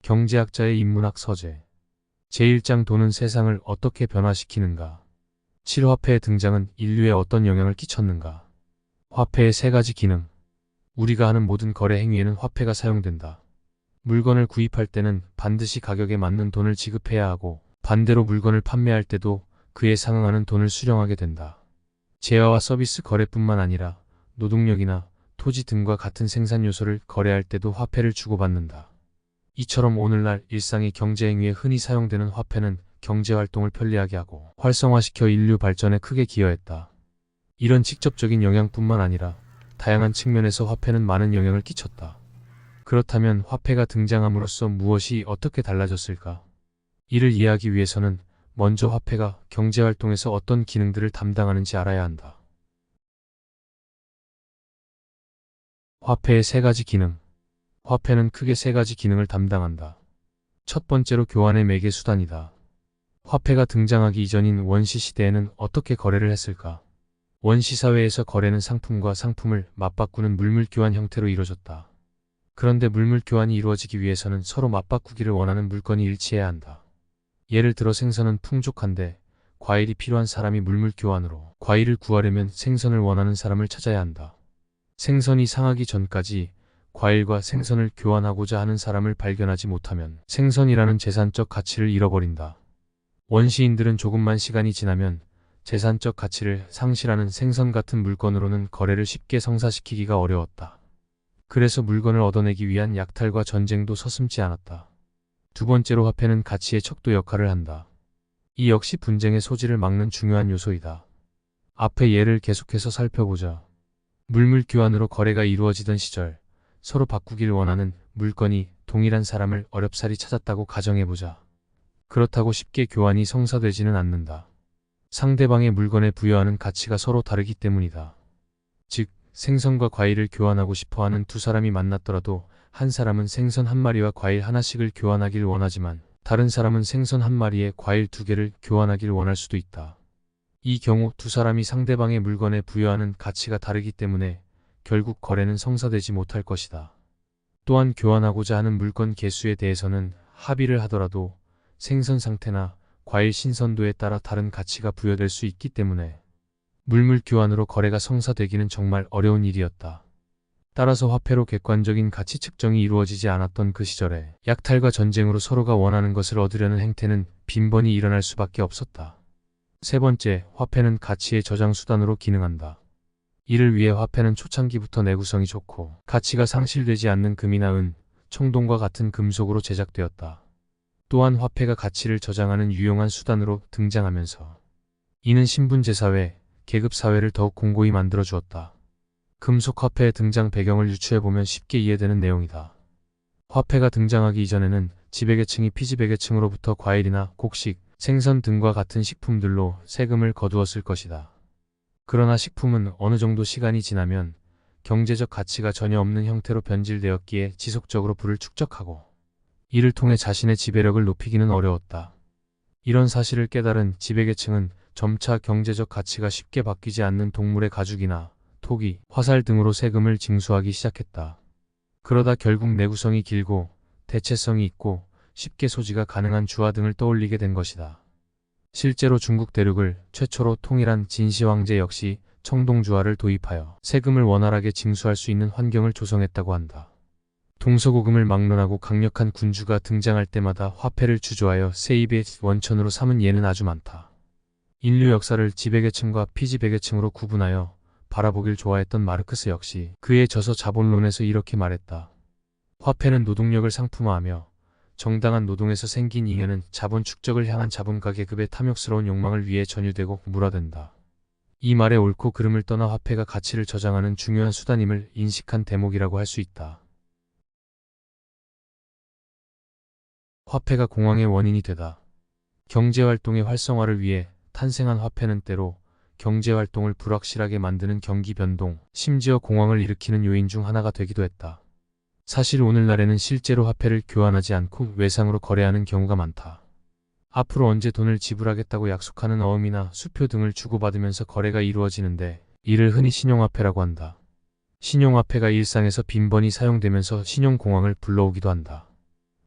경제학자의 인문학 서재. 제1장 돈은 세상을 어떻게 변화시키는가? 7화폐의 등장은 인류에 어떤 영향을 끼쳤는가? 화폐의 세 가지 기능. 우리가 하는 모든 거래 행위에는 화폐가 사용된다. 물건을 구입할 때는 반드시 가격에 맞는 돈을 지급해야 하고, 반대로 물건을 판매할 때도 그에 상응하는 돈을 수령하게 된다. 재화와 서비스 거래뿐만 아니라 노동력이나 토지 등과 같은 생산 요소를 거래할 때도 화폐를 주고받는다. 이처럼 오늘날 일상의 경제행위에 흔히 사용되는 화폐는 경제활동을 편리하게 하고 활성화시켜 인류 발전에 크게 기여했다. 이런 직접적인 영향뿐만 아니라 다양한 측면에서 화폐는 많은 영향을 끼쳤다. 그렇다면 화폐가 등장함으로써 무엇이 어떻게 달라졌을까? 이를 이해하기 위해서는 먼저 화폐가 경제활동에서 어떤 기능들을 담당하는지 알아야 한다. 화폐의 세 가지 기능. 화폐는 크게 세 가지 기능을 담당한다. 첫 번째로 교환의 매개 수단이다. 화폐가 등장하기 이전인 원시 시대에는 어떻게 거래를 했을까? 원시 사회에서 거래는 상품과 상품을 맞바꾸는 물물 교환 형태로 이루어졌다. 그런데 물물 교환이 이루어지기 위해서는 서로 맞바꾸기를 원하는 물건이 일치해야 한다. 예를 들어 생선은 풍족한데 과일이 필요한 사람이 물물 교환으로 과일을 구하려면 생선을 원하는 사람을 찾아야 한다. 생선이 상하기 전까지 과일과 생선을 교환하고자 하는 사람을 발견하지 못하면 생선이라는 재산적 가치를 잃어버린다. 원시인들은 조금만 시간이 지나면 재산적 가치를 상실하는 생선 같은 물건으로는 거래를 쉽게 성사시키기가 어려웠다. 그래서 물건을 얻어내기 위한 약탈과 전쟁도 서슴지 않았다. 두 번째로 화폐는 가치의 척도 역할을 한다. 이 역시 분쟁의 소지를 막는 중요한 요소이다. 앞의 예를 계속해서 살펴보자. 물물 교환으로 거래가 이루어지던 시절, 서로 바꾸길 원하는 물건이 동일한 사람을 어렵사리 찾았다고 가정해보자. 그렇다고 쉽게 교환이 성사되지는 않는다. 상대방의 물건에 부여하는 가치가 서로 다르기 때문이다. 즉, 생선과 과일을 교환하고 싶어하는 두 사람이 만났더라도 한 사람은 생선 한 마리와 과일 하나씩을 교환하길 원하지만 다른 사람은 생선 한 마리에 과일 두 개를 교환하길 원할 수도 있다. 이 경우 두 사람이 상대방의 물건에 부여하는 가치가 다르기 때문에 결국 거래는 성사되지 못할 것이다. 또한 교환하고자 하는 물건 개수에 대해서는 합의를 하더라도 생선 상태나 과일 신선도에 따라 다른 가치가 부여될 수 있기 때문에 물물 교환으로 거래가 성사되기는 정말 어려운 일이었다. 따라서 화폐로 객관적인 가치 측정이 이루어지지 않았던 그 시절에 약탈과 전쟁으로 서로가 원하는 것을 얻으려는 행태는 빈번히 일어날 수밖에 없었다. 세 번째, 화폐는 가치의 저장 수단으로 기능한다. 이를 위해 화폐는 초창기부터 내구성이 좋고 가치가 상실되지 않는 금이나 은, 청동과 같은 금속으로 제작되었다. 또한 화폐가 가치를 저장하는 유용한 수단으로 등장하면서 이는 신분제사회, 계급사회를 더욱 공고히 만들어 주었다. 금속 화폐의 등장 배경을 유추해보면 쉽게 이해되는 내용이다. 화폐가 등장하기 이전에는 지배계층이 피지배계층으로부터 과일이나 곡식, 생선 등과 같은 식품들로 세금을 거두었을 것이다. 그러나 식품은 어느 정도 시간이 지나면 경제적 가치가 전혀 없는 형태로 변질되었기에 지속적으로 부를 축적하고 이를 통해 자신의 지배력을 높이기는 어려웠다. 이런 사실을 깨달은 지배계층은 점차 경제적 가치가 쉽게 바뀌지 않는 동물의 가죽이나 토기, 화살 등으로 세금을 징수하기 시작했다. 그러다 결국 내구성이 길고 대체성이 있고 쉽게 소지가 가능한 주화 등을 떠올리게 된 것이다. 실제로 중국 대륙을 최초로 통일한 진시 황제 역시 청동주화를 도입하여 세금을 원활하게 징수할 수 있는 환경을 조성했다고 한다. 동서고금을 막론하고 강력한 군주가 등장할 때마다 화폐를 주조하여 세입의 원천으로 삼은 예는 아주 많다. 인류 역사를 지배계층과 피지배계층으로 구분하여 바라보길 좋아했던 마르크스 역시 그의 저서 자본론에서 이렇게 말했다. 화폐는 노동력을 상품화하며 정당한 노동에서 생긴 잉여는 자본 축적을 향한 자본가 계급의 탐욕스러운 욕망을 위해 전유되고 물화된다. 이 말의 옳고 그름을 떠나 화폐가 가치를 저장하는 중요한 수단임을 인식한 대목이라고 할 수 있다. 화폐가 공황의 원인이 되다. 경제활동의 활성화를 위해 탄생한 화폐는 때로 경제활동을 불확실하게 만드는 경기 변동, 심지어 공황을 일으키는 요인 중 하나가 되기도 했다. 사실 오늘날에는 실제로 화폐를 교환하지 않고 외상으로 거래하는 경우가 많다. 앞으로 언제 돈을 지불하겠다고 약속하는 어음이나 수표 등을 주고받으면서 거래가 이루어지는데 이를 흔히 신용화폐라고 한다. 신용화폐가 일상에서 빈번히 사용되면서 신용공황을 불러오기도 한다.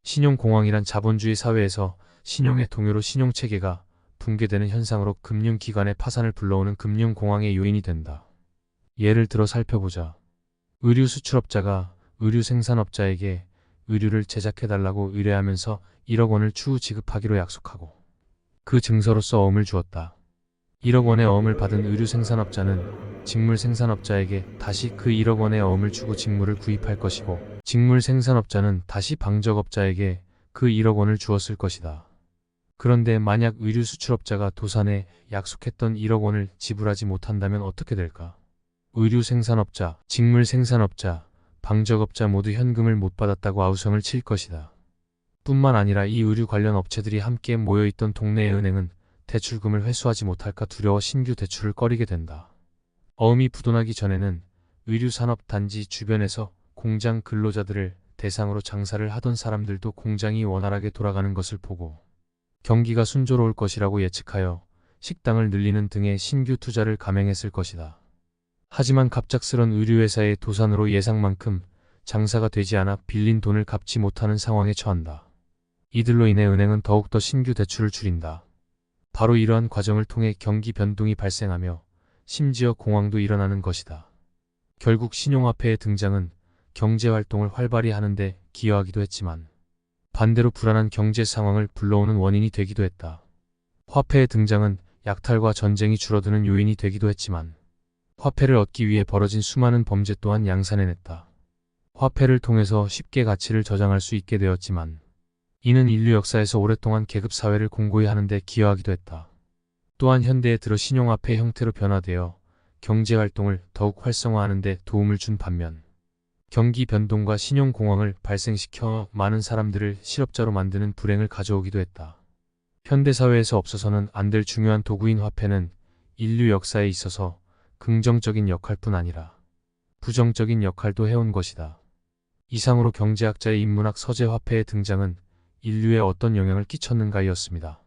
신용공황이란 자본주의 사회에서 신용의 동요로 신용체계가 붕괴되는 현상으로 금융기관의 파산을 불러오는 금융공황의 요인이 된다. 예를 들어 살펴보자. 의류 수출업자가 의류 생산업자에게 의류를 제작해달라고 의뢰하면서 1억 원을 추후 지급하기로 약속하고 그 증서로서 어음을 주었다. 1억 원의 어음을 받은 의류 생산업자는 직물 생산업자에게 다시 그 1억 원의 어음을 주고 직물을 구입할 것이고 직물 생산업자는 다시 방적업자에게 그 1억 원을 주었을 것이다. 그런데 만약 의류 수출업자가 도산에 약속했던 1억 원을 지불하지 못한다면 어떻게 될까? 의류 생산업자, 직물 생산업자, 방적업자 모두 현금을 못 받았다고 아우성을 칠 것이다. 뿐만 아니라 이 의류 관련 업체들이 함께 모여있던 동네의 은행은 대출금을 회수하지 못할까 두려워 신규 대출을 꺼리게 된다. 어음이 부도나기 전에는 의류산업단지 주변에서 공장 근로자들을 대상으로 장사를 하던 사람들도 공장이 원활하게 돌아가는 것을 보고 경기가 순조로울 것이라고 예측하여 식당을 늘리는 등의 신규 투자를 감행했을 것이다. 하지만 갑작스런 의류회사의 도산으로 예상만큼 장사가 되지 않아 빌린 돈을 갚지 못하는 상황에 처한다. 이들로 인해 은행은 더욱더 신규 대출을 줄인다. 바로 이러한 과정을 통해 경기 변동이 발생하며 심지어 공황도 일어나는 것이다. 결국 신용화폐의 등장은 경제활동을 활발히 하는데 기여하기도 했지만 반대로 불안한 경제 상황을 불러오는 원인이 되기도 했다. 화폐의 등장은 약탈과 전쟁이 줄어드는 요인이 되기도 했지만 화폐를 얻기 위해 벌어진 수많은 범죄 또한 양산해냈다. 화폐를 통해서 쉽게 가치를 저장할 수 있게 되었지만 이는 인류 역사에서 오랫동안 계급사회를 공고히 하는데 기여하기도 했다. 또한 현대에 들어 신용화폐 형태로 변화되어 경제활동을 더욱 활성화하는 데 도움을 준 반면 경기 변동과 신용공황을 발생시켜 많은 사람들을 실업자로 만드는 불행을 가져오기도 했다. 현대사회에서 없어서는 안 될 중요한 도구인 화폐는 인류 역사에 있어서 긍정적인 역할뿐 아니라 부정적인 역할도 해온 것이다. 이상으로 경제학자의 인문학 서재 화폐의 등장은 인류에 어떤 영향을 끼쳤는가였습니다.